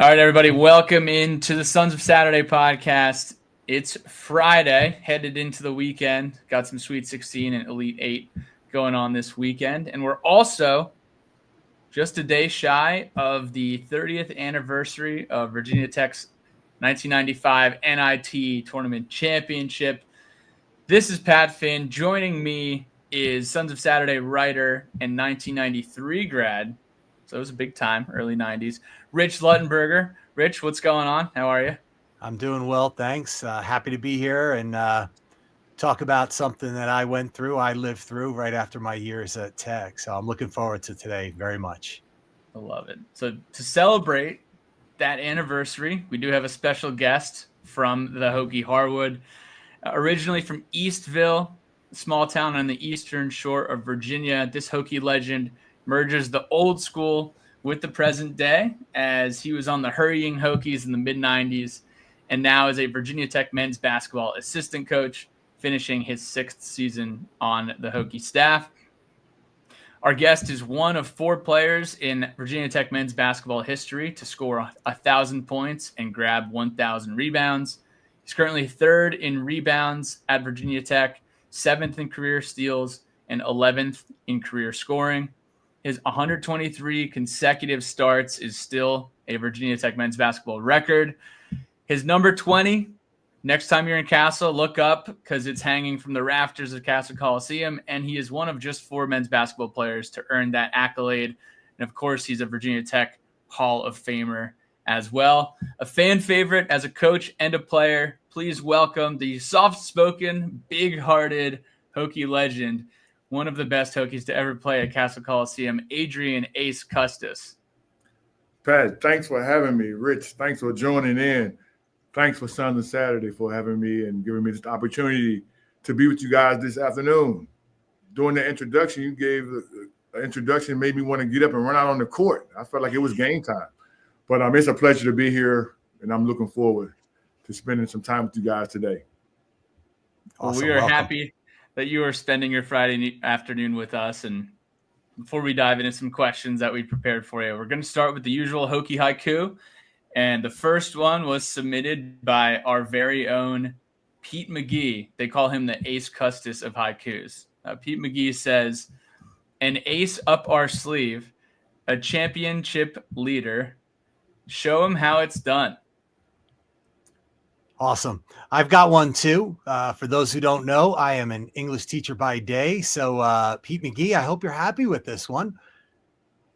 All right, everybody, welcome into the Sons of Saturday podcast. It's Friday, headed into the weekend. Got some Sweet 16 and Elite 8 going on this weekend. And we're also just a day shy of the 30th anniversary of Virginia Tech's 1995 NIT Tournament Championship. This is Pat Finn. Joining me is Sons of Saturday writer and 1993 grad. So it was a big time, early 90s. Rich Luttenberger. Rich, what's going on? How are you? I'm doing well, thanks. Happy to be here and talk about something that I went through, I lived through right after my years at Tech. So I'm looking forward to today very much. I love it. So to celebrate that anniversary, we do have a special guest from the Hokie Harwood, originally from Eastville, a small town on the eastern shore of Virginia. This Hokie legend merges the old school with the present day, as he was on the Hurrying Hokies in the mid-90s and now is a Virginia Tech men's basketball assistant coach, finishing his 6th season on the Hokie staff. Our guest is one of 4 players in Virginia Tech men's basketball history to score 1,000 points and grab 1,000 rebounds. He's currently 3rd in rebounds at Virginia Tech, 7th in career steals, and 11th in career scoring. His 123 consecutive starts is still a Virginia Tech men's basketball record. His number 20, next time you're in Castle, look up because it's hanging from the rafters of Castle Coliseum, and he is one of just 4 men's basketball players to earn that accolade. And, of course, he's a Virginia Tech Hall of Famer as well. A fan favorite as a coach and a player. Please welcome the soft-spoken, big-hearted Hokie legend, one of the best Hokies to ever play at Castle Coliseum, Adrian Ace Custis. Pat, thanks for having me. Rich, thanks for joining in. Thanks for Sons of Saturday for having me and giving me this opportunity to be with you guys this afternoon. During the introduction, you gave an introduction, made me want to get up and run out on the court. I felt like it was game time. But it's a pleasure to be here, and I'm looking forward to spending some time with you guys today. Awesome. Well, we are happy that you are spending your Friday afternoon with us. And before we dive into some questions that we prepared for you, we're going to start with the usual Hokie haiku. And the first one was submitted by our very own Pete McGee. They call him the Ace Custis of haikus. Pete McGee says, "An ace up our sleeve, a championship leader. Show him how it's done." Awesome. I've got one too. For those who don't know, I am an English teacher by day. So Pete McGee, I hope you're happy with this one.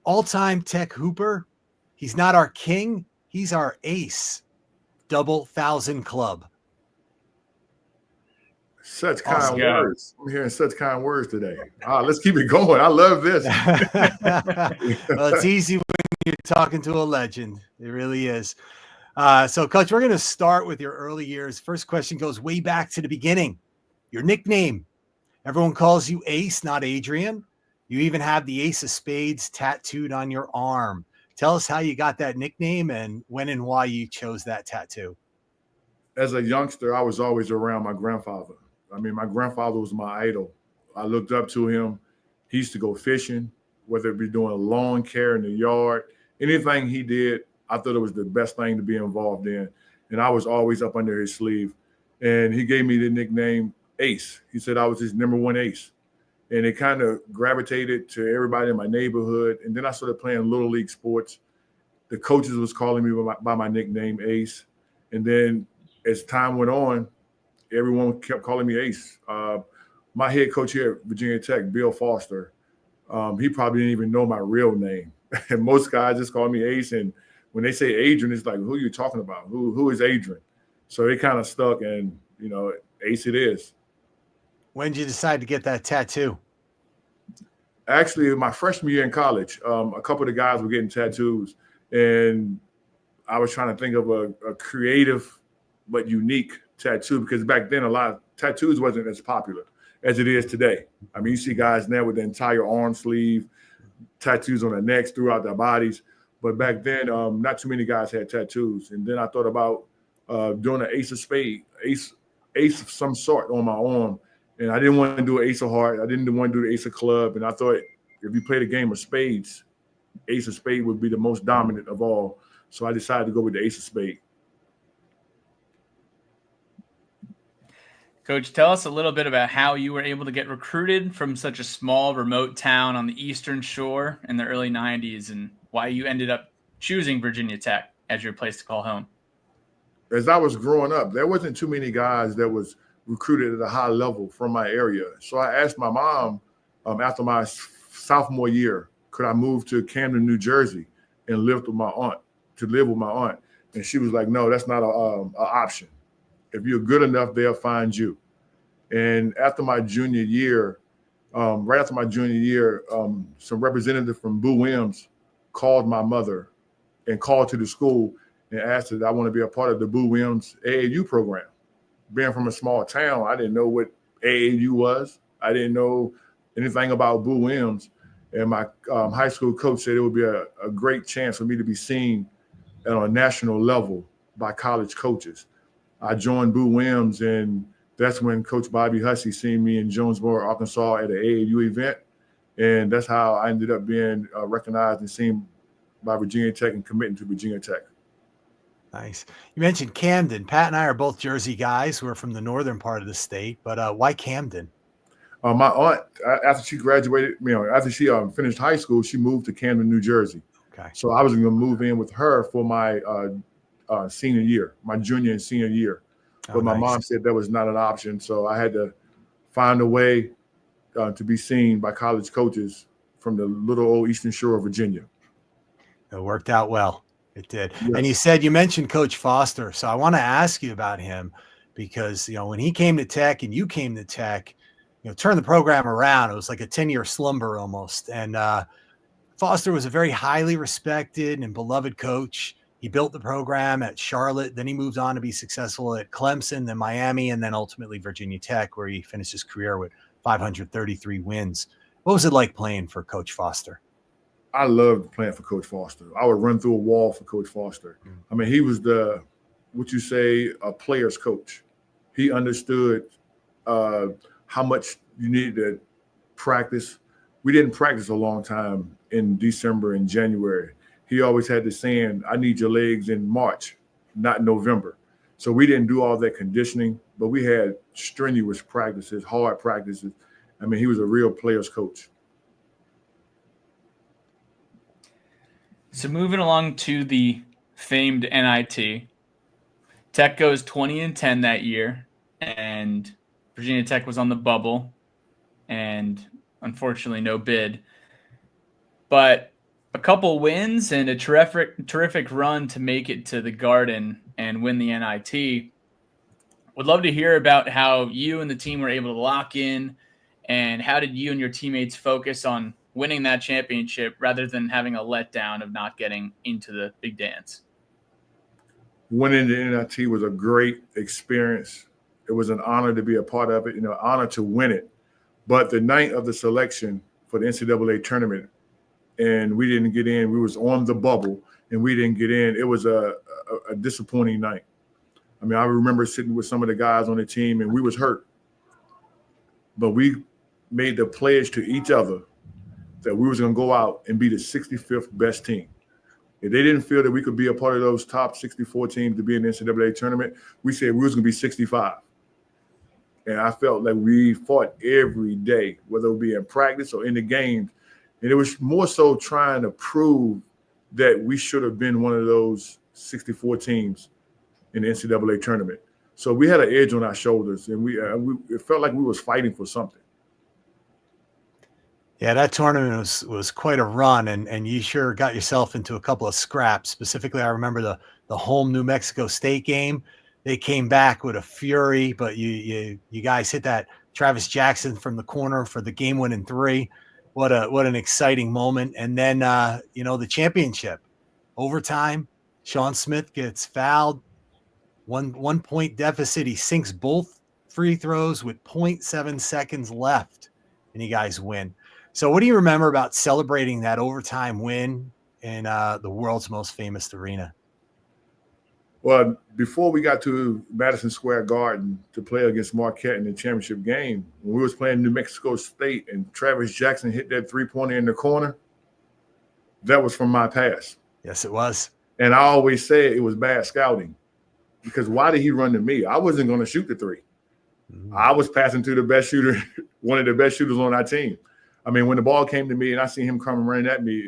All-time Tech hooper. He's not our king. He's our ace. Double 1,000 club. Such kind words. I'm hearing such kind words today. Let's keep it going. I love this. Well, it's easy when you're talking to a legend. It really is. So, Coach, we're going to start with your early years. First question goes way back to the beginning. Your nickname. Everyone calls you Ace, not Adrian. You even have the Ace of Spades tattooed on your arm. Tell us how you got that nickname and when and why you chose that tattoo. As a youngster, I was always around my grandfather. My grandfather was my idol. I looked up to him. He used to go fishing, whether it be doing lawn care in the yard, anything he did, I thought it was the best thing to be involved in. And I was always up under his sleeve. And he gave me the nickname Ace. He said I was his number 1 ace. And it kind of gravitated to everybody in my neighborhood. And then I started playing Little League sports. The coaches was calling me by my nickname Ace. And then as time went on, everyone kept calling me Ace. My head coach here at Virginia Tech, Bill Foster, he probably didn't even know my real name. And most guys just call me Ace. And when they say Adrian, it's like, who are you talking about? Who is Adrian? So it kind of stuck, and, Ace it is. When did you decide to get that tattoo? Actually, my freshman year in college, a couple of the guys were getting tattoos, and I was trying to think of a creative but unique tattoo, because back then a lot of tattoos wasn't as popular as it is today. You see guys now with the entire arm sleeve, tattoos on their necks, throughout their bodies. But back then, not too many guys had tattoos. And then I thought about doing an ace of spade, ace of some sort on my arm. And I didn't want to do an ace of heart. I didn't want to do the ace of club. And I thought if you played a game of spades, ace of spade would be the most dominant of all. So I decided to go with the ace of spades. Coach, tell us a little bit about how you were able to get recruited from such a small, remote town on the Eastern Shore in the early 90s and why you ended up choosing Virginia Tech as your place to call home. As I was growing up, there wasn't too many guys that was recruited at a high level from my area. So I asked my mom after my sophomore year, could I move to Camden, New Jersey and live with my aunt? And she was like, no, that's not an option. If you're good enough, they'll find you. And after my junior year, some representative from Boo Williams called my mother and called to the school and asked if I want to be a part of the Boo Williams AAU program. Being from a small town, I didn't know what AAU was. I didn't know anything about Boo Williams. And my high school coach said it would be a great chance for me to be seen on a national level by college coaches. I joined Boo Williams, and that's when Coach Bobby Hussey seen me in Jonesboro, Arkansas at an AAU event. And that's how I ended up being recognized and seen by Virginia Tech and committing to Virginia Tech. Nice. You mentioned Camden. Pat and I are both Jersey guys. We're from the northern part of the state, but why Camden? My aunt, after she graduated, after she finished high school, she moved to Camden, New Jersey. Okay. So I was going to move in with her for my senior year, my junior and senior year. But my mom said that was not an option. So I had to find a way to be seen by college coaches from the little old Eastern Shore of Virginia. It worked out well. It did. Yes. And you mentioned Coach Foster. So I want to ask you about him because, when he came to Tech and you came to Tech, turned the program around. It was like a 10-year slumber almost. And Foster was a very highly respected and beloved coach. He built the program at Charlotte. Then he moved on to be successful at Clemson, then Miami, and then ultimately Virginia Tech, where he finished his career with 533 wins. What was it like playing for Coach Foster? I loved playing for Coach Foster. I would run through a wall for Coach Foster. I mean, he was a player's coach. He understood how much you needed to practice. We didn't practice a long time in December and January. He always had the saying, I need your legs in March, not November. So we didn't do all that conditioning, but we had strenuous practices, hard practices. I mean, he was a real player's coach. So moving along to the famed NIT, Tech goes 20-10 that year, and Virginia Tech was on the bubble, and unfortunately no bid. But a couple wins and a terrific run to make it to the Garden and win the NIT. Would love to hear about how you and the team were able to lock in, and how did you and your teammates focus on winning that championship rather than having a letdown of not getting into the big dance? Winning the NIT was a great experience. It was an honor to be a part of it, honor to win it. But the night of the selection for the NCAA tournament, and we didn't get in. We was on the bubble, and we didn't get in. It was a disappointing night. I mean, I remember sitting with some of the guys on the team, and we was hurt. But we made the pledge to each other that we was going to go out and be the 65th best team. If they didn't feel that we could be a part of those top 64 teams to be in the NCAA tournament, we said we was going to be 65. And I felt like we fought every day, whether it be in practice or in the games. And it was more so trying to prove that we should have been one of those 64 teams in the NCAA tournament. So we had an edge on our shoulders, and it felt like we was fighting for something. Yeah, that tournament was quite a run, and you sure got yourself into a couple of scraps. Specifically, I remember the home New Mexico State game. They came back with a fury, but you guys hit that Travis Jackson from the corner for the game-winning three. What an exciting moment. And then the championship, overtime. Sean Smith gets fouled, 1 point deficit. He sinks both free throws with 0.7 seconds left, and you guys win. So what do you remember about celebrating that overtime win in the world's most famous arena? Well, before we got to Madison Square Garden to play against Marquette in the championship game, when we was playing New Mexico State and Travis Jackson hit that three-pointer in the corner, that was from my past. Yes, it was. And I always said it was bad scouting because why did he run to me? I wasn't going to shoot the three. I was passing to the best shooter, one of the best shooters on our team. I mean, when the ball came to me and I seen him coming running at me,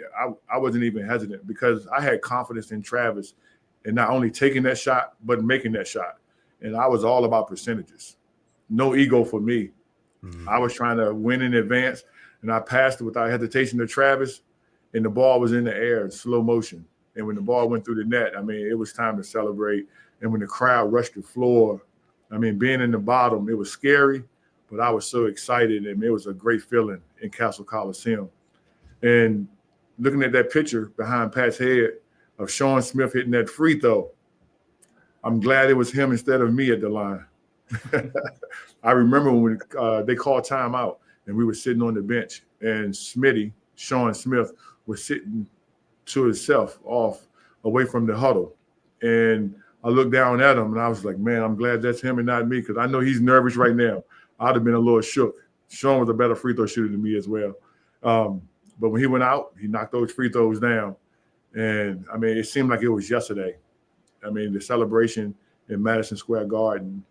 I wasn't even hesitant because I had confidence in Travis and not only taking that shot, but making that shot. And I was all about percentages. No ego for me. I was trying to win in advance, and I passed it without hesitation to Travis, and the ball was in the air in slow motion. And when the ball went through the net, I mean, it was time to celebrate. And when the crowd rushed the floor, I mean, being in the bottom, it was scary, but I was so excited, and it was a great feeling in Castle Coliseum. And looking at that picture behind Pat's head of Sean Smith hitting that free throw, I'm glad it was him instead of me at the line. I remember when they called timeout, and we were sitting on the bench, and Smitty, Sean Smith, was sitting to himself off away from the huddle. And I looked down at him, and I was like, man, I'm glad that's him and not me because I know he's nervous right now. I'd have been a little shook. Sean was a better free throw shooter than me as well. But when he went out, he knocked those free throws down. And, I mean, it seemed like it was yesterday. I mean, the celebration in Madison Square Garden,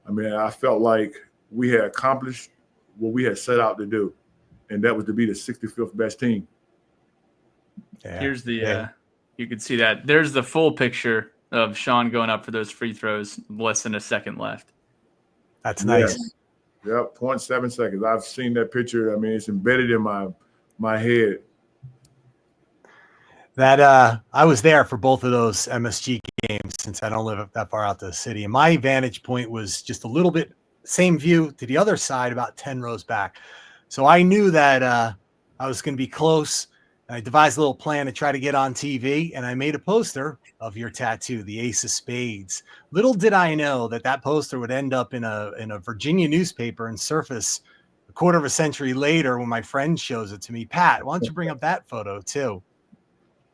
I mean, I felt like we had accomplished what we had set out to do, and that was to be the 65th best team. Yeah. Here's the you can see that. There's the full picture of Sean going up for those free throws, less than a second left. That's nice. Yep, 0.7 seconds. I've seen that picture. I mean, it's embedded in my head. That I was there for both of those MSG games since I don't live that far out the city. And my vantage point was just a little bit same view to the other side, about 10 rows back. So I knew that I was going to be close. I devised a little plan to try to get on TV, and I made a poster of your tattoo, the Ace of Spades. Little did I know that poster would end up in a Virginia newspaper and surface a quarter of a century later when my friend shows it to me. Pat, why don't you bring up that photo too?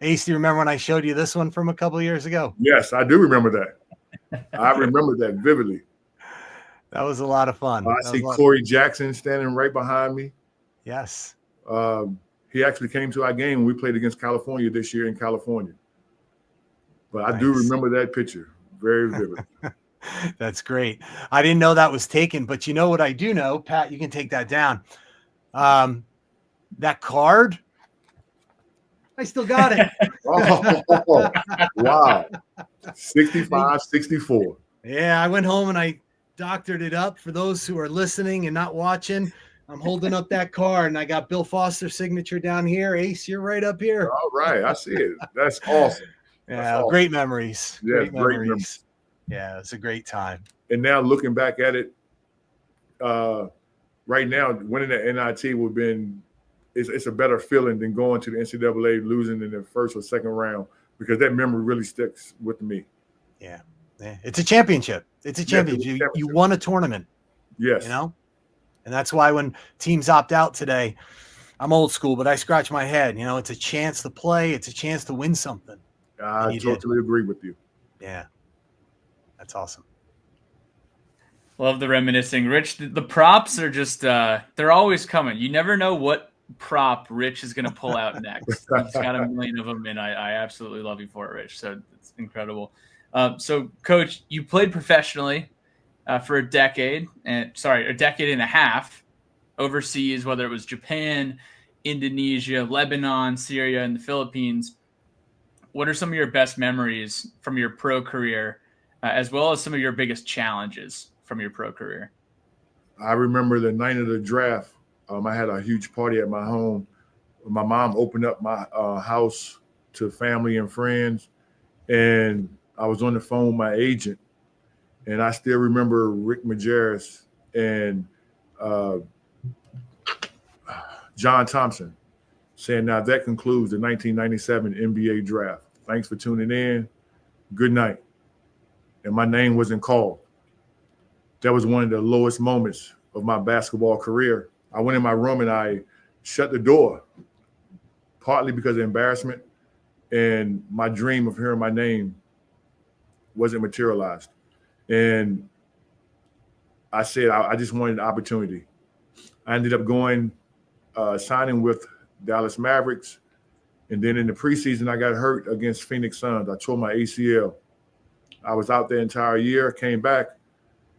Ace, do you remember when I showed you this one from a couple of years ago? Yes, I do remember that. I remember that vividly. That was a lot of fun. I see Corey Jackson standing right behind me. Yes. He actually came to our game when we played against California this year in California. But I do remember that picture very vividly. That's great. I didn't know that was taken, but you know what I do know, Pat, you can take that down. That card, I still got it. Oh, wow. 65, 64. Yeah, I went home and I doctored it up for those who are listening and not watching. I'm holding up that card, and I got Bill Foster's signature down here. Ace, you're right up here. All right, I see it. That's awesome. Yeah, awesome. Great memories. Yeah, great memories. Yeah, it's a great time. And now looking back at it, right now, winning the NIT would have been it's a better feeling than going to the NCAA losing in the first or second round because that memory really sticks with me. Yeah, it's a championship. It's a championship. You won a tournament. Yes. You know? And that's why when teams opt out today, I'm old school, but I scratch my head. You know, it's a chance to play. It's a chance to win something. I totally agree with you. Yeah. That's awesome. Love the reminiscing. Rich, the props are just, they're always coming. You never know what prop Rich is going to pull out next. He's got a million of them, and I absolutely love you for it, Rich. So it's incredible. So, Coach, you played professionally for a decade and a half overseas, whether it was Japan, Indonesia, Lebanon, Syria, and the Philippines. What are some of your best memories from your pro career, as well as some of your biggest challenges from your pro career? I remember the night of the draft. I had a huge party at my home. My mom opened up my house to family and friends, and I was on the phone with my agent. And I still remember Rick Majerus and John Thompson saying, now that concludes the 1997 NBA draft. Thanks for tuning in. Good night. And my name wasn't called. That was one of the lowest moments of my basketball career. I went in my room and I shut the door, partly because of embarrassment and my dream of hearing my name wasn't materialized. And I said, I just wanted the opportunity. I ended up signing with Dallas Mavericks, And then in the preseason, I got hurt against Phoenix Suns. I tore my ACL. I was out the entire year, came back,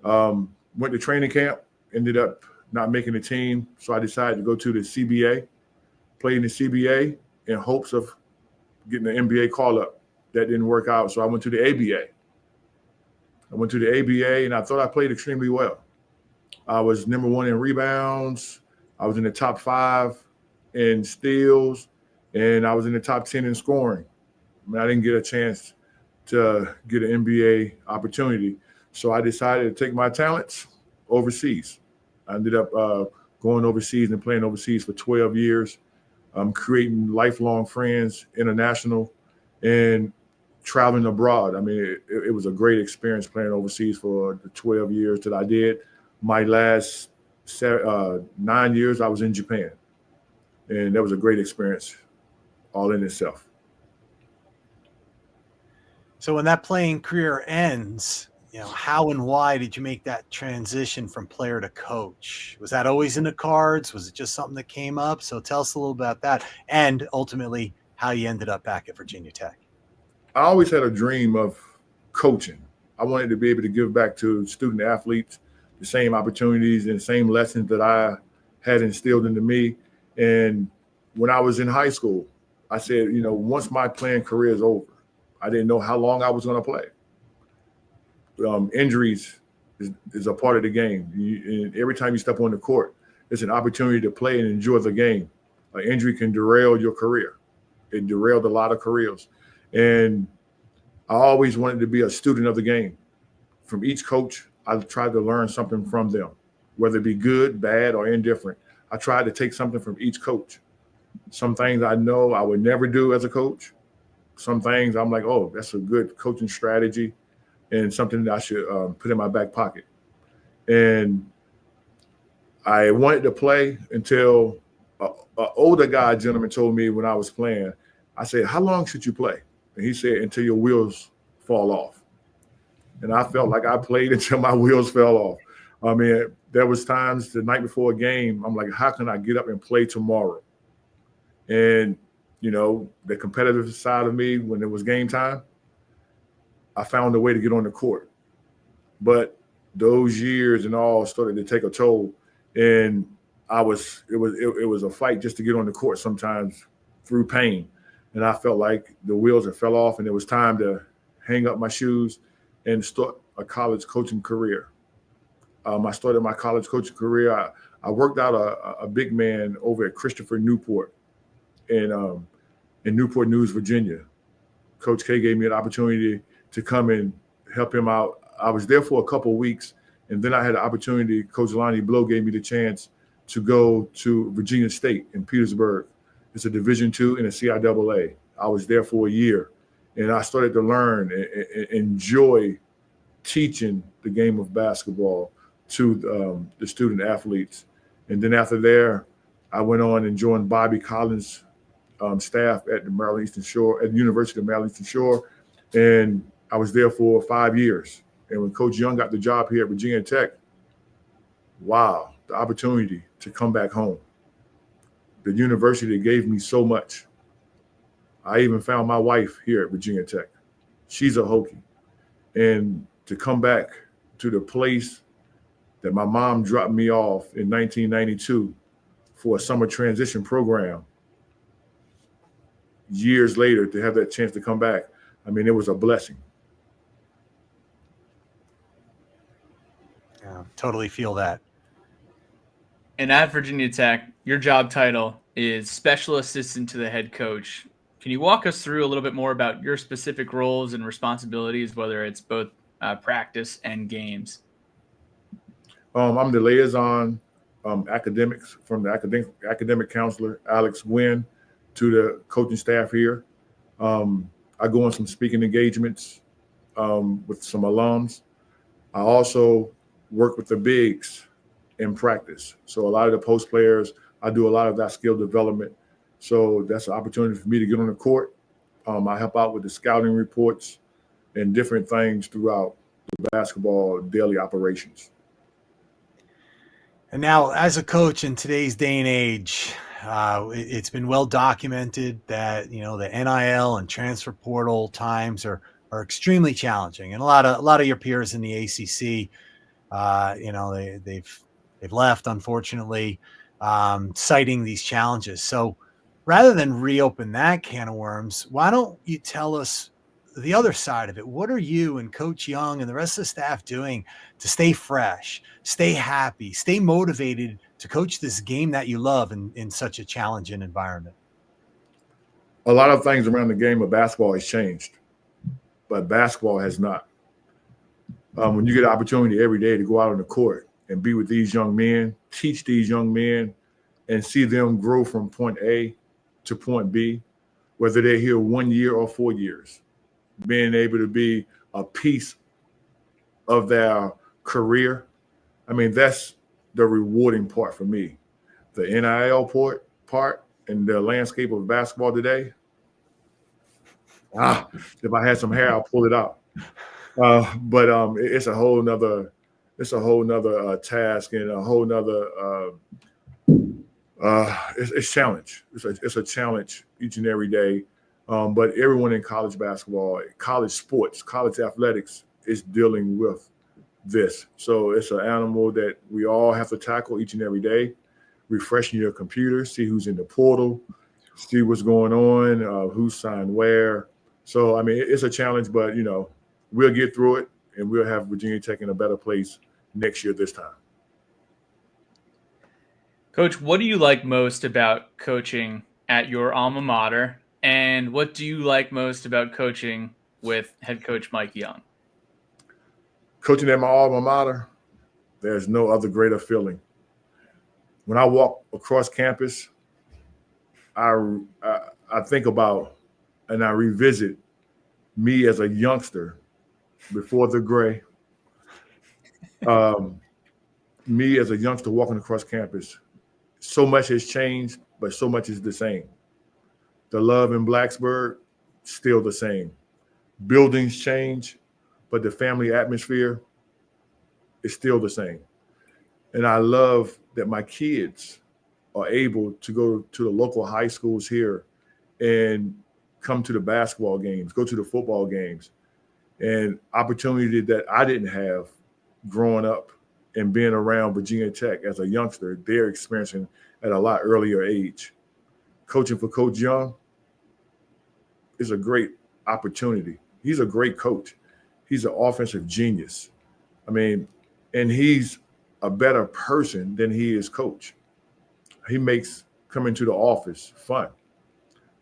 went to training camp, ended up not making the team. So I decided to go to the CBA, play in the CBA in hopes of getting an NBA call-up. That didn't work out, so I went to the ABA. And I thought I played extremely well. I was number 1 in rebounds. I was in the top 5 in steals, and I was in the top 10 in scoring. I mean, I didn't get a chance to get an NBA opportunity, so I decided to take my talents overseas. I ended up going overseas and playing overseas for 12 years, creating lifelong friends, international, and traveling abroad. I mean, it was a great experience playing overseas for the 12 years that I did. My last 9 years, I was in Japan, and that was a great experience all in itself. So when that playing career ends, how and why did you make that transition from player to coach? Was that always in the cards? Was it just something that came up? So tell us a little about that, and ultimately how you ended up back at Virginia Tech. I always had a dream of coaching. I wanted to be able to give back to student athletes the same opportunities and the same lessons that I had instilled into me. And when I was in high school, I said, once my playing career is over, I didn't know how long I was going to play. Injuries is a part of the game. And every time you step on the court, it's an opportunity to play and enjoy the game. An injury can derail your career. It derailed a lot of careers. And I always wanted to be a student of the game. From each coach, I tried to learn something from them, whether it be good, bad, or indifferent. I tried to take something from each coach. Some things I know I would never do as a coach. Some things I'm like, oh, that's a good coaching strategy and something that I should put in my back pocket. And I wanted to play until an older gentleman told me when I was playing, I said, how long should you play? And he said, until your wheels fall off. And I felt like I played until my wheels fell off. I mean, there was times the night before a game, I'm like, how can I get up and play tomorrow? And, the competitive side of me, when it was game time, I found a way to get on the court. But those years and all started to take a toll. And it was a fight just to get on the court sometimes through pain. And I felt like the wheels had fell off and it was time to hang up my shoes and start a college coaching career. I started my college coaching career. I worked out a big man over at Christopher Newport in Newport News, Virginia. Coach K gave me an opportunity to come and help him out. I was there for a couple of weeks, and then I had an opportunity. Coach Lonnie Blow gave me the chance to go to Virginia State in Petersburg. It's a Division II and a CIAA. I was there for a year, and I started to learn and enjoy teaching the game of basketball to the student athletes. And then after there, I went on and joined Bobby Collins' staff at the Maryland Eastern Shore, at the University of Maryland Eastern Shore, and I was there for 5 years. And when Coach Young got the job here at Virginia Tech, wow, the opportunity to come back home. The university gave me so much. I even found my wife here at Virginia Tech. She's a Hokie. And to come back to the place that my mom dropped me off in 1992 for a summer transition program, years later, to have that chance to come back, I mean, it was a blessing. Yeah, totally feel that. And at Virginia Tech, your job title is Special Assistant to the Head Coach. Can you walk us through a little bit more about your specific roles and responsibilities, whether it's both practice and games? I'm the liaison academics from the academic counselor, Alex Wynn, to the coaching staff here. I go on some speaking engagements with some alums. I also work with the bigs in practice. So a lot of the post players, I do a lot of that skill development. So that's an opportunity for me to get on the court. I help out with the scouting reports and different things throughout the basketball daily operations. And now, as a coach in today's day and age, It's been well documented that, you know, the NIL and transfer portal times are extremely challenging, and a lot of your peers in the ACC, you know, they've left, unfortunately, citing these challenges. So rather than reopen that can of worms, why don't you tell us the other side of it? What are you and Coach Young and the rest of the staff doing to stay fresh, stay happy, stay motivated to coach this game that you love in such a challenging environment? A lot of things around the game of basketball has changed, but basketball has not. When you get an opportunity every day to go out on the court and be with these young men, teach these young men, and see them grow from point A to point B, whether they're here 1 year or 4 years, being able to be a piece of their career. I mean, that's the rewarding part for me. The NIL part and the landscape of basketball today. If I had some hair, I'll pull it out. But it's a whole nother task, and a whole nother it's challenge. It's a challenge each and every day. But everyone in college basketball, college sports, college athletics is dealing with this. So it's an animal that we all have to tackle each and every day. Refreshing your computer, see who's in the portal, see what's going on, who's signed where. So, I mean, it's a challenge, but, you know, we'll get through it, and we'll have Virginia Tech in a better place next year this time. Coach, what do you like most about coaching at your alma mater, and what do you like most about coaching with head coach Mike Young? Coaching at my alma mater, there's no other greater feeling. When I walk across campus, I think about and I revisit me as a youngster before the gray. Me as a youngster walking across campus. So much has changed, but so much is the same. The love in Blacksburg, still the same. Buildings change, but the family atmosphere is still the same. And I love that my kids are able to go to the local high schools here and come to the basketball games, go to the football games, and opportunity that I didn't have growing up and being around Virginia Tech as a youngster, they're experiencing at a lot earlier age. Coaching for Coach Young is a great opportunity. He's a great coach. He's an offensive genius. I mean, and he's a better person than he is coach. He makes coming to the office fun.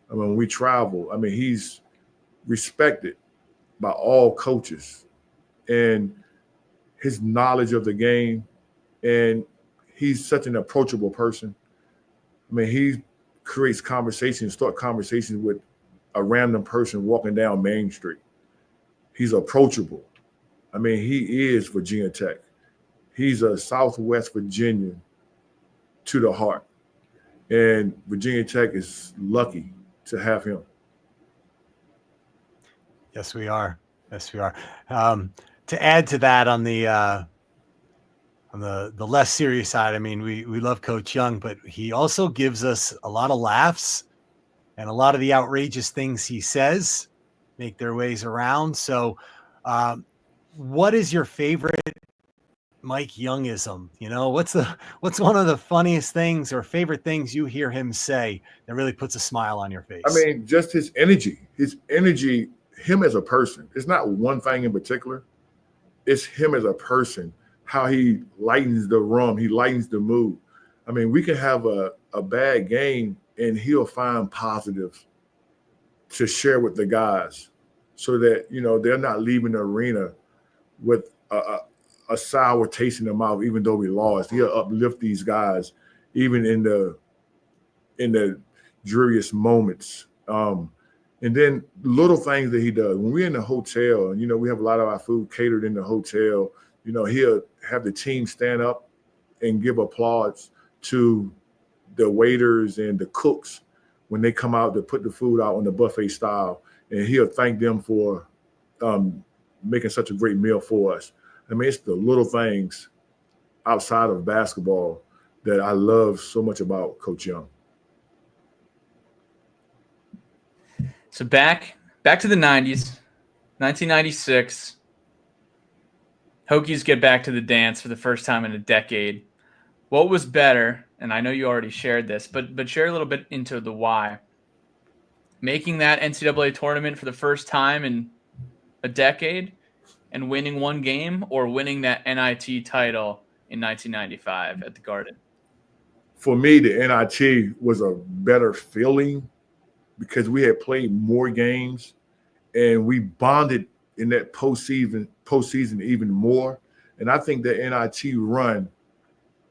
I mean, when we travel, I mean, he's respected by all coaches, and his knowledge of the game, and he's such an approachable person. I mean, he creates conversations, start conversations with a random person walking down Main Street. He's approachable. I mean, he is Virginia Tech. He's a Southwest Virginian to the heart. And Virginia Tech is lucky to have him. Yes, we are. Yes, we are. To add to that on the less serious side, I mean, we love Coach Young, but he also gives us a lot of laughs, and a lot of the outrageous things he says make their ways around. So what is your favorite Mike Youngism? You know, what's one of the funniest things or favorite things you hear him say that really puts a smile on your face? I mean, just his energy, him as a person. It's not one thing in particular. It's him as a person, how he lightens the room, he lightens the mood. I mean, we can have a bad game and he'll find positives to share with the guys so that, you know, they're not leaving the arena with a sour taste in their mouth, even though we lost. He'll uplift these guys, even in the dreariest moments. And then little things that he does. When we're in the hotel, and, you know, we have a lot of our food catered in the hotel, you know, he'll have the team stand up and give applause to the waiters and the cooks when they come out to put the food out on the buffet style. And he'll thank them for making such a great meal for us. I mean, it's the little things outside of basketball that I love so much about Coach Young. So back to the 90s, 1996. Hokies get back to the dance for the first time in a decade. What was better? And I know you already shared this, but share a little bit into the why. Making that NCAA tournament for the first time in a decade and winning one game, or winning that NIT title in 1995 at the Garden? For me, the NIT was a better feeling because we had played more games and we bonded in that postseason even more. And I think the NIT run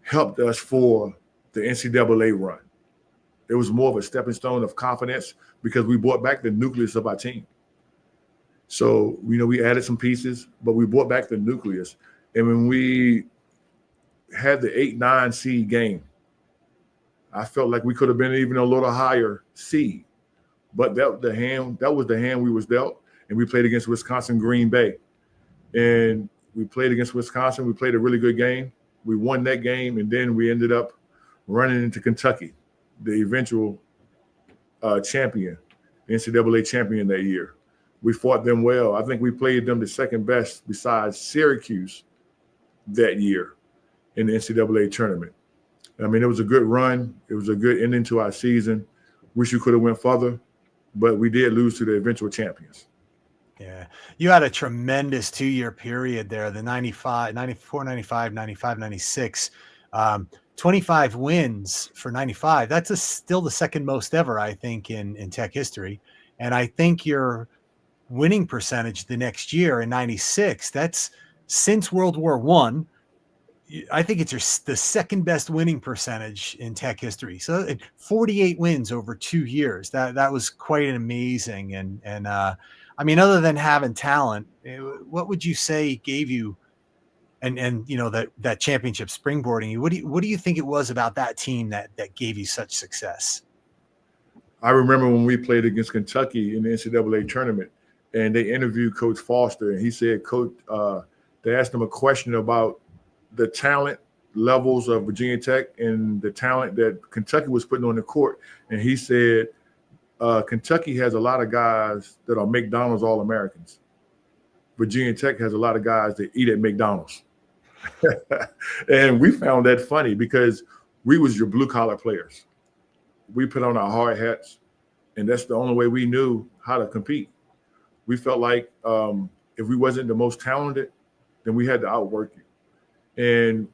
helped us for the NCAA run. It was more of a stepping stone of confidence because we brought back the nucleus of our team. So, we added some pieces, but we brought back the nucleus. And when we had the 8-9 seed game, I felt like we could have been even a little higher seed. But that was the hand we was dealt. And we played against Wisconsin Green Bay. And we played against Wisconsin. We played a really good game. We won that game, and then we ended up running into Kentucky, the eventual champion, NCAA champion that year. We fought them well. I think we played them the second best besides Syracuse that year in the NCAA tournament. I mean, it was a good run. It was a good ending to our season. Wish we could have went further, but we did lose to the eventual champions. Yeah. You had a tremendous 2-year period there, the 94, 95, 95, 96. 25 wins for 95. That's still the second most ever, I think, in Tech history. And I think your winning percentage the next year in 96, that's since World War I. I think it's the second best winning percentage in Tech history. So 48 wins over 2 years. That was quite amazing. And I mean, other than having talent, what would you say gave you and that championship springboarding you? What do you think it was about that team that gave you such success? I remember when we played against Kentucky in the NCAA tournament, and they interviewed Coach Foster, and he said, Coach, they asked him a question about the talent levels of Virginia Tech and the talent that Kentucky was putting on the court. And he said, Kentucky has a lot of guys that are McDonald's All-Americans. Virginia Tech has a lot of guys that eat at McDonald's. And we found that funny because we was your blue-collar players. We put on our hard hats, and that's the only way we knew how to compete. We felt like if we wasn't the most talented, then we had to outwork you. And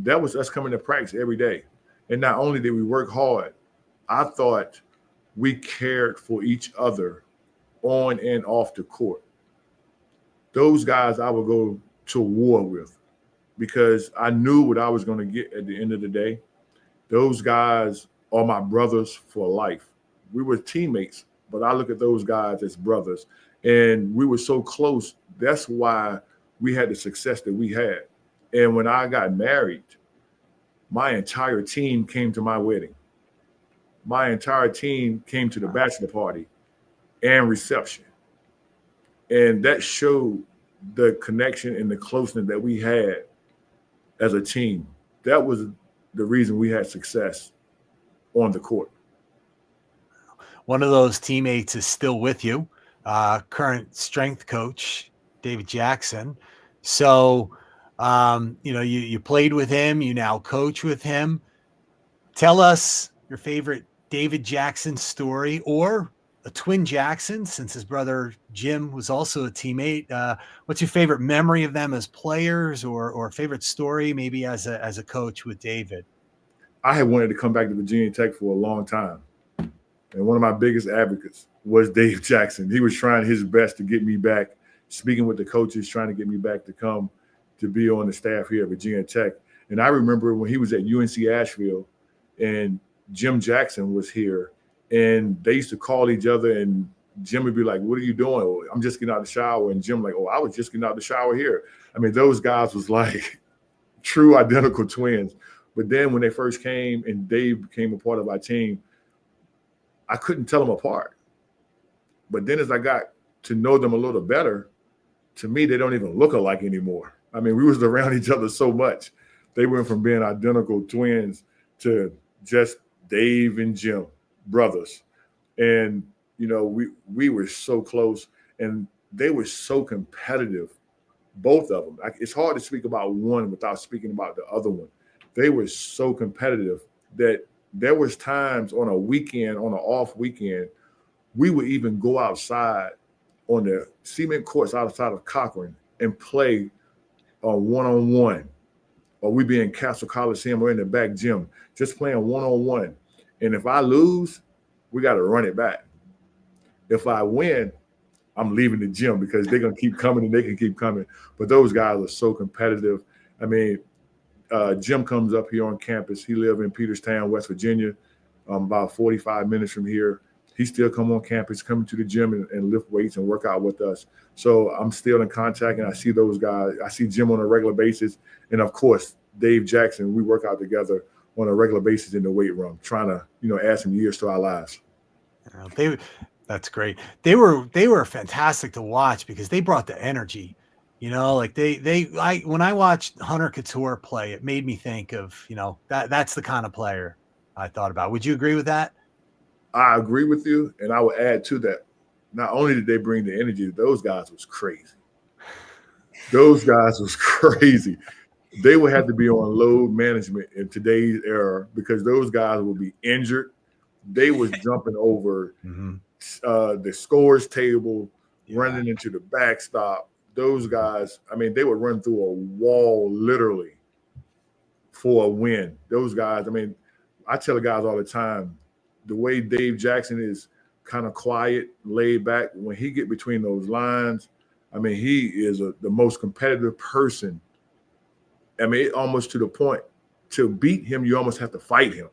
that was us coming to practice every day. And not only did we work hard, I thought we cared for each other on and off the court. Those guys I would go to war with because I knew what I was going to get at the end of the day. Those guys are my brothers for life. We were teammates, but I look at those guys as brothers. And we were so close. That's why we had the success that we had. And when I got married, my entire team came to my wedding. My entire team came to the bachelor party and reception. And that showed the connection and the closeness that we had as a team. That was the reason we had success on the court. One of those teammates is still with you, current strength coach, David Jackson. So, you played with him, you now coach with him. Tell us your favorite David Jackson story, or a twin Jackson, since his brother Jim was also a teammate. What's your favorite memory of them as players, or favorite story maybe as a coach with David? I had wanted to come back to Virginia Tech for a long time. And one of my biggest advocates was Dave Jackson. He was trying his best to get me back, speaking with the coaches, trying to get me back to come to be on the staff here at Virginia Tech. And I remember when he was at UNC Asheville and Jim Jackson was here, and they used to call each other, and Jim would be like, "What are you doing?" "Oh, I'm just getting out of the shower." And Jim like, "Oh, I was just getting out of the shower here." I mean, those guys was like true identical twins. But then when they first came and Dave became a part of our team, I couldn't tell them apart. But then as I got to know them a little better, to me, they don't even look alike anymore. I mean, we was around each other so much. They went from being identical twins to just Dave and Jim, brothers. And we were so close, and they were so competitive, both of them. It's hard to speak about one without speaking about the other one. They were so competitive that there was times on a weekend, on an off weekend, we would even go outside on the cement courts outside of Cochran and play one-on-one, or we be in Castle Coliseum or in the back gym, just playing one-on-one. And if I lose, we got to run it back. If I win, I'm leaving the gym because they're going to keep coming and they can keep coming. But those guys are so competitive. I mean, Jim comes up here on campus. He lives in Peterstown, West Virginia, about 45 minutes from here. He still come on campus, coming to the gym and lift weights and work out with us. So I'm still in contact, and I see those guys. I see Jim on a regular basis. And, of course, Dave Jackson, we work out together on a regular basis in the weight room, trying to, add some years to our lives. That's great. They were fantastic to watch because they brought the energy. When I watched Hunter Couture play, it made me think of, that's the kind of player I thought about. Would you agree with that? I agree with you, and I would add to that. Not only did they bring the energy, those guys was crazy. They would have to be on load management in today's era because those guys would be injured. They was jumping over the scores table, running into the backstop. Those guys, they would run through a wall literally for a win. Those guys, I tell the guys all the time, the way Dave Jackson is kind of quiet, laid back, when he get between those lines, he is the most competitive person. Almost to the point, to beat him, you almost have to fight him.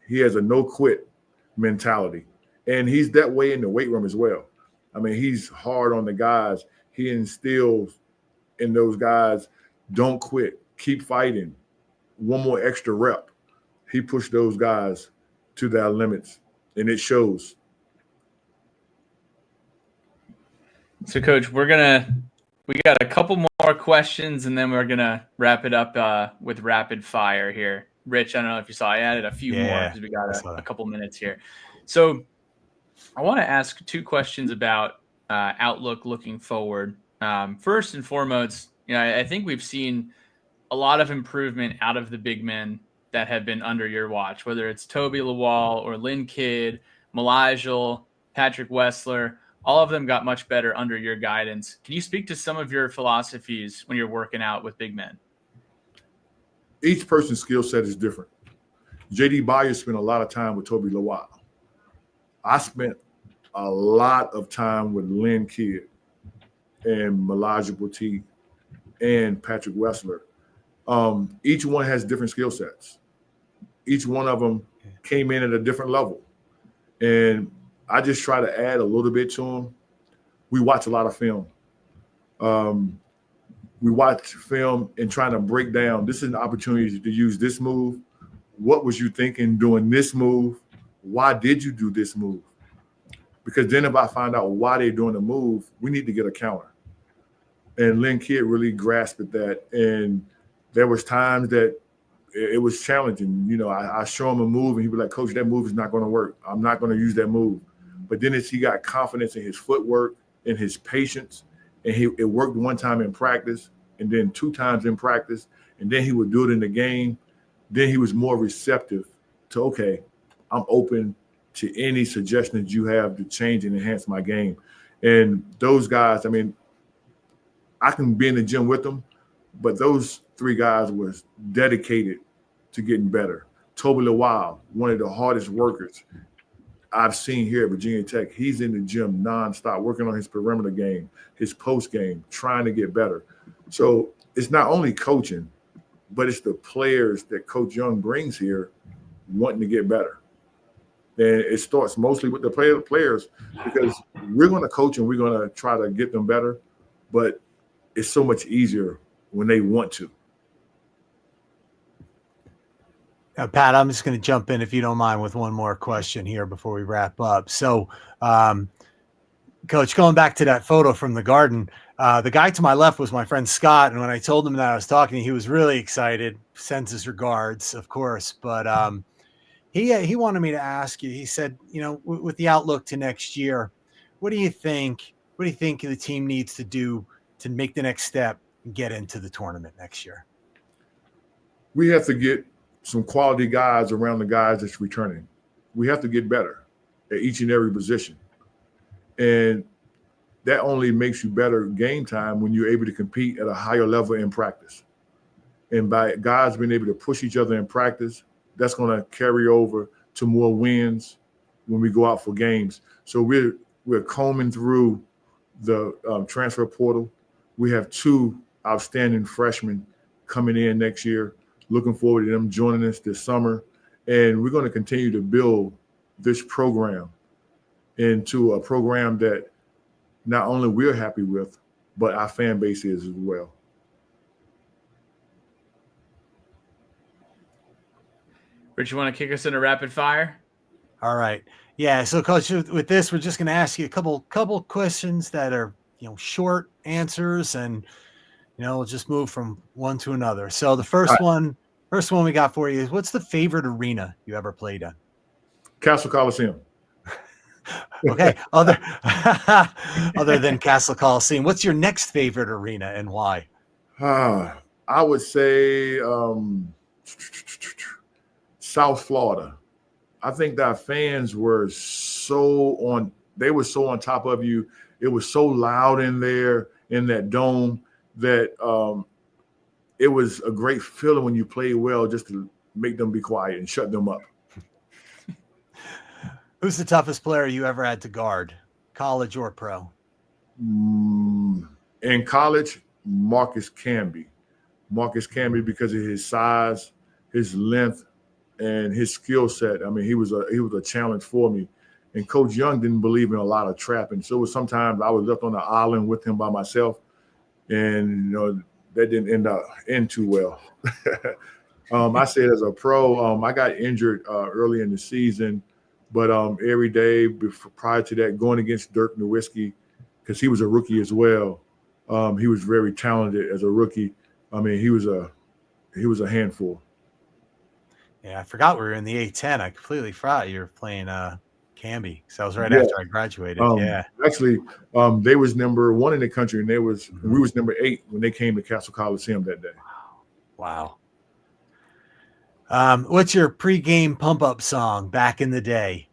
He has a no-quit mentality. And he's that way in the weight room as well. He's hard on the guys. He instills in those guys, don't quit, keep fighting, one more extra rep. He pushed those guys to their limits, and it shows. So, Coach, we got a couple more questions, and then we're gonna wrap it up with rapid fire here. Rich, I don't know if you saw, I added a few more because we got a couple minutes here. So, I want to ask two questions about outlook looking forward. First and foremost, I think we've seen a lot of improvement out of the big men that have been under your watch, whether it's Toby Lawal or Lynn Kidd, Malajal, Patrick Wessler. All of them got much better under your guidance. Can you speak to some of your philosophies when you're working out with big men? Each person's skill set is different. J.D. Byers spent a lot of time with Toby Lawal. I spent a lot of time with Lynn Kidd and Malajal Boutique and Patrick Wessler. Each one has different skill sets. Each one of them came in at a different level. And I just try to add a little bit to them. We watch a lot of film. We watch film and trying to break down, this is an opportunity to use this move. What was you thinking doing this move? Why did you do this move? Because then if I find out why they're doing the move, we need to get a counter. And Lynn Kidd really grasped at that. And there was times that it was challenging. I show him a move and he'd be like, Coach, that move is not going to work. I'm not going to use that move. But then he got confidence in his footwork and his patience. And it worked one time in practice and then two times in practice. And then he would do it in the game. Then he was more receptive to, okay, I'm open to any suggestions you have to change and enhance my game. And those guys, I can be in the gym with them, but those three guys was dedicated to getting better. Toby Lawal, one of the hardest workers I've seen here at Virginia Tech. He's in the gym nonstop, working on his perimeter game, his post game, trying to get better. So it's not only coaching, but it's the players that Coach Young brings here wanting to get better. And it starts mostly with the players because we're going to coach and we're going to try to get them better, but it's so much easier when they want to. Now, Pat, I'm just going to jump in, if you don't mind, with one more question here before we wrap up. So, Coach, going back to that photo from the Garden, the guy to my left was my friend Scott. And when I told him that I was talking, he was really excited, sends his regards, of course. But He wanted me to ask you. He said, with the outlook to next year, what do you think? What do you think the team needs to do to make the next step and get into the tournament next year? We have to get some quality guys around the guys that's returning. We have to get better at each and every position. And that only makes you better game time when you're able to compete at a higher level in practice. And by guys being able to push each other in practice, that's going to carry over to more wins when we go out for games. So we're combing through the transfer portal. We have 2 outstanding freshmen coming in next year. Looking forward to them joining us this summer. And we're going to continue to build this program into a program that not only we're happy with, but our fan base is as well. Rich, you want to kick us into rapid fire? All right. Yeah. So, Coach, with this, we're just going to ask you a couple questions that are, short answers, and we'll just move from one to another. So, the first one we got for you is, what's the favorite arena you ever played in? Castle Coliseum. Okay. Other than Castle Coliseum, what's your next favorite arena and why? I would say South Florida. I think that fans were so on top of you. It was so loud in there in that dome that it was a great feeling when you played well, just to make them be quiet and shut them up. Who's the toughest player you ever had to guard, college or pro? In college, Marcus Camby. Marcus Camby, because of his size, his length, and his skill set. I mean, he was a challenge for me. And Coach Young didn't believe in a lot of trapping. So sometimes I was left on the island with him by myself, and that didn't end too well. I said as a pro, I got injured early in the season, but every day prior to that, going against Dirk Nowitzki, because he was a rookie as well. He was very talented as a rookie. I mean, he was a handful. Yeah, I forgot we were in the A10. I completely forgot you were playing Camby. So that was right after I graduated. Actually, they was number 1 in the country, and we was number 8 when they came to Castle Coliseum that day. Wow. What's your pregame pump-up song back in the day?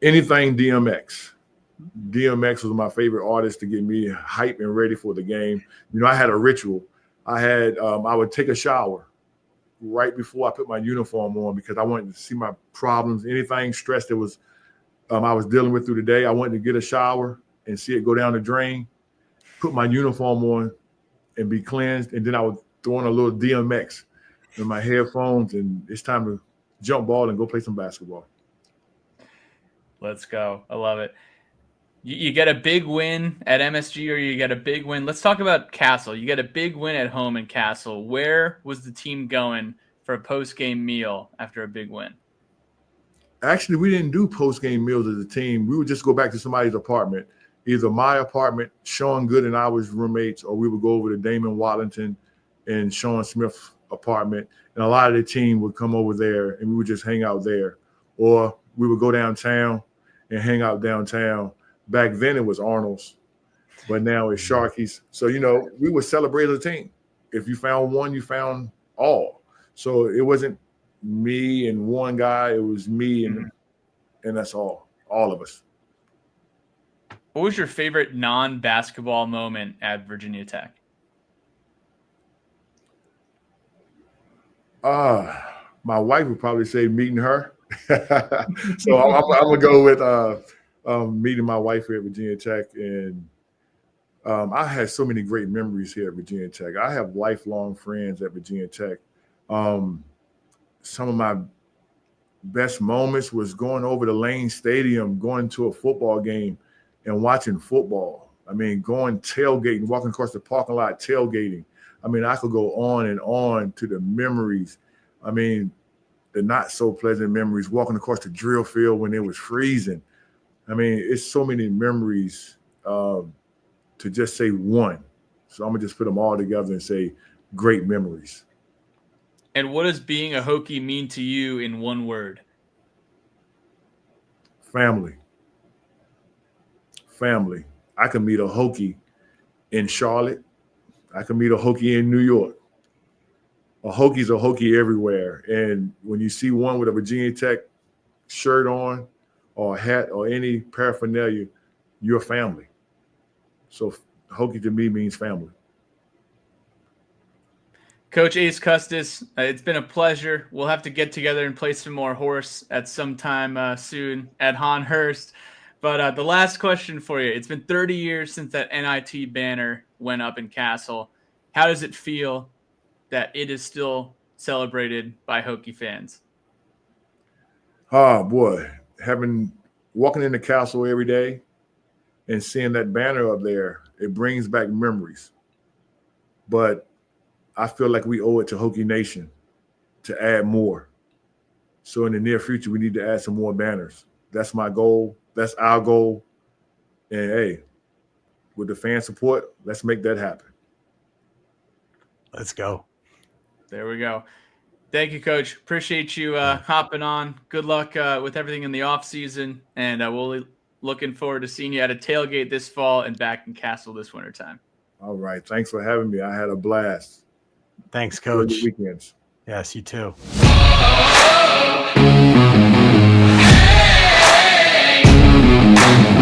Anything DMX. DMX was my favorite artist to get me hype and ready for the game. I had a ritual. I would take a shower right before I put my uniform on, because I wanted to see my problems, anything stress that was I was dealing with through the day. I wanted to get a shower and see it go down the drain, put my uniform on and be cleansed. And then I would throw on a little DMX in my headphones, and it's time to jump ball and go play some basketball. Let's go. I love it. You get a big win at MSG, or you get a big win. Let's talk about Castle. You get a big win at home in Castle. Where was the team going for a post-game meal after a big win? Actually, we didn't do post-game meals as a team. We would just go back to somebody's apartment, either my apartment, Sean Good and I was roommates, or we would go over to Damon Wallington and Sean Smith's apartment. And a lot of the team would come over there, and we would just hang out there. Or we would go downtown and hang out downtown. Back then it was Arnold's, but now it's Sharky's. So, we would celebrate as a team. If you found one, you found all. So it wasn't me and one guy. It was me and that's all of us. What was your favorite non-basketball moment at Virginia Tech? My wife would probably say meeting her. So I'm going to go with meeting my wife here at Virginia Tech. And I had so many great memories here at Virginia Tech. I have lifelong friends at Virginia Tech. Some of my best moments was going over to Lane Stadium, going to a football game and watching football. I mean, going tailgating, walking across the parking lot, tailgating. I mean, I could go on and on to the memories. I mean, the not so pleasant memories, walking across the drill field when it was freezing. I mean, it's so many memories to just say one. So I'm going to just put them all together and say great memories. And what does being a Hokie mean to you in one word? Family. Family. I can meet a Hokie in Charlotte. I can meet a Hokie in New York. A Hokie's a Hokie everywhere. And when you see one with a Virginia Tech shirt on or a hat or any paraphernalia, you're family. So Hokie to me means family. Coach Ace Custis, it's been a pleasure. We'll have to get together and play some more horse at some time soon at Hahn-Hurst. But the last question for you. It's been 30 years since that NIT banner went up in Castle. How does it feel that it is still celebrated by Hokie fans? Oh, boy. Walking in the Castle every day and seeing that banner up there, it brings back memories. But I feel like we owe it to Hokie Nation to add more. So in the near future, we need to add some more banners. That's my goal. That's our goal. And hey, with the fan support, let's make that happen. Let's go. There we go. Thank you, Coach. Appreciate you hopping on. Good luck with everything in the off season, and we'll looking forward to seeing you at a tailgate this fall and back in Castle this wintertime. All right. Thanks for having me. I had a blast. Thanks, Coach. Good weekends. Yes, you too. Hey!